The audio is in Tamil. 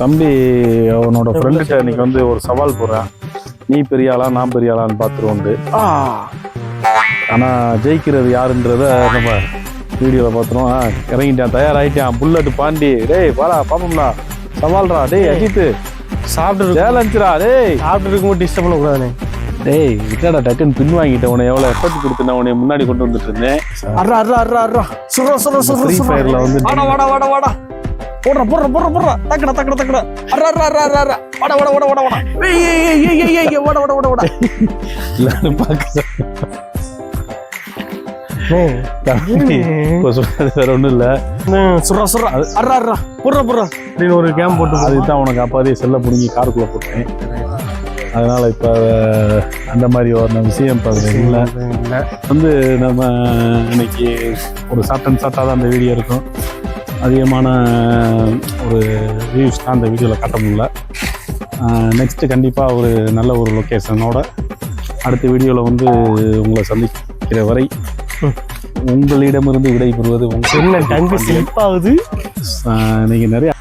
தம்பி அவனோட ஃப்ரெண்டுகிட்ட இன்னைக்கு வந்து ஒரு சவால் போடுறான். நீ பெரிய ஆளா நான் பெரிய ஆளான்னு பார்த்துருவோண்டு. ஆனால் ஜெயிக்கிறது யாருன்றத நம்ம வீடியோவில் பார்த்துருவோம். இறங்கிட்டான், தயாராகிட்டான். புல்லட் பாண்டி, டேய் வாடா பாப்போம்டா, சவால்ரா. டேய் அஜித் சாப்பிட்டு சேலஞ்சுரா. டேய் சாப்பிட்டு இருக்கும்போது டிஸ்டர்ப் பண்ணக்கூடாதுண்ணே. டேய் விட்டாடா, டக்குன்னு பின் வாங்கிட்டேன். உன்னை எவ்வளோ எஃபர்ட் கொடுத்து உன்னை முன்னாடி கொண்டு வந்துட்டு இருந்தேன். ஃப்ரீ ஃபயர்ல வந்து வாடா வாடா வாடா வாடா போடுற போடுற போடுற போடுற தக்கடா தக்கடா தக்கடா வாடா வாடா வாடா வாடா வாடா வாடா வாடா வாடா வாடா எல்லாரும் பார்க்க வேற ஒன்றும் இல்லை. சுரா சுரா அர்ரா அர்ரா போடுற போடுற அப்படின்னு ஒரு கேம் போட்டு அதுதான் உனக்கு அப்பாதே செல்ல பிடிங்கி காருக்குள்ளே போட்டேன். அதனால இப்போ அந்த மாதிரி ஒரு விஷயம் இப்போ இல்லை. வந்து நம்ம இன்னைக்கு ஒரு ஷார்ட் அண்ட் ஷார்ட்டாக தான் அந்த வீடியோ இருக்கும். அதிகமான ஒரு வியூஸ் தான் அந்த வீடியோவில் காட்ட முடியல. நெக்ஸ்ட்டு கண்டிப்பாக ஒரு நல்ல ஒரு லொக்கேஷனோட அடுத்த வீடியோவில் வந்து உங்களை சந்திக்கிற வரை உங்களிடமிருந்து விடைபெறுவது என்ன டங்கு சிலிப்பாகுது. நீங்கள் நிறைய